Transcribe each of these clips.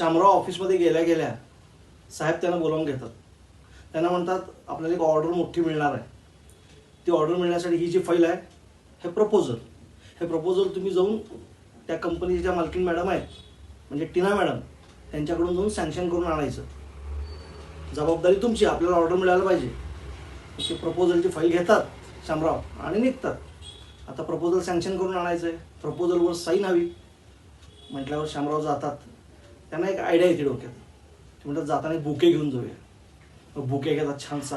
शामराव ऑफिसमध्ये गेल्या गेल्या साहेब त्यांना बोलावून घेतात. त्यांना म्हणतात आपल्याला एक ऑर्डर मोठी मिळणार आहे. ती ऑर्डर मिळण्यासाठी ही जी फाईल आहे हे प्रपोजल तुम्ही जाऊन त्या कंपनीच्या ज्या मालकीण मॅडम आहेत म्हणजे टीना मॅडम त्यांच्याकडून जाऊन सँक्शन करून आणायचं. जबाबदारी तुमची, आपल्याला ऑर्डर मिळायला पाहिजे. ते प्रपोजलची फाईल घेतात शामराव आणि निघतात. आता प्रपोजल सँक्शन करून आणायचं आहे, प्रपोजलवर साईन हवी म्हटल्यावर शामराव जातात. त्यांना एक आयडिया येते डोक्यात. ते म्हणतात जाताना बुके घेऊन जाऊया. मग बुके घेतात छानसा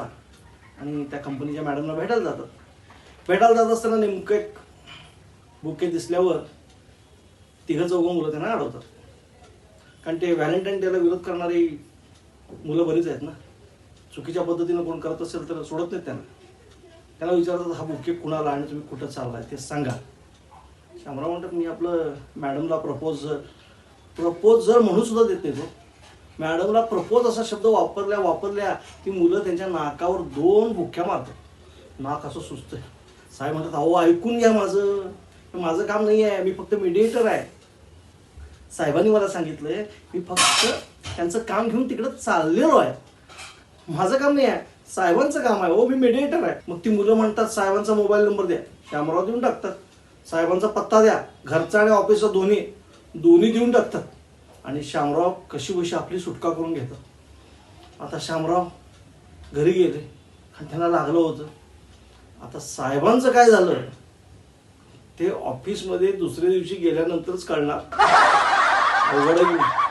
आणि त्या कंपनीच्या मॅडमला भेटायला जात असताना नेमकं एक बुके दिसल्यावर तिघं चौघं मुलं त्यांना अडवतात. कारण ते व्हॅलेंटाईन डेला विरोध करणारी मुलं बरीच आहेत ना. चुकीच्या पद्धतीनं कोण करत असेल तर सोडत नाहीत त्यांना. त्याला विचारतात हा बुके कुणाला आणि तुम्ही कुठं चाललाय ते सांगा. शामराव म्हणतात मी आपलं मॅडमला प्रपोजर म्हणून सुद्धा देत नाही. तो मॅडमला प्रपोज असा शब्द वापरल्या ती मुलं त्यांच्या नाकावर 2 बुक्क्या मारतात. नाक असं सुचतंय. साहेब म्हणतात अहो ऐकून घ्या, माझं काम नाही आहे, मी फक्त मीडिएटर आहे. साहेबांनी मला सांगितलंय मी फक्त त्यांचं काम घेऊन तिकडं चाललेलो आहे, माझं काम नाही आहे, साहेबांचं काम आहे. हो मी मीडिएटर आहे. मग ती मुलं म्हणतात साहेबांचा मोबाईल नंबर द्या. शामराव देऊन टाकतात. साहेबांचा पत्ता द्या, घरचा आणि ऑफिसचा दोन्ही देऊन टाकतात. आणि शामराव कशी आपली सुटका करून घेतात. आता शामराव घरी गेले आणि त्यांना लागलं होतं. आता साहेबांचं काय झालं ते ऑफिसमध्ये दुसऱ्या दिवशी गेल्यानंतरच कळणार. अवघड आहे.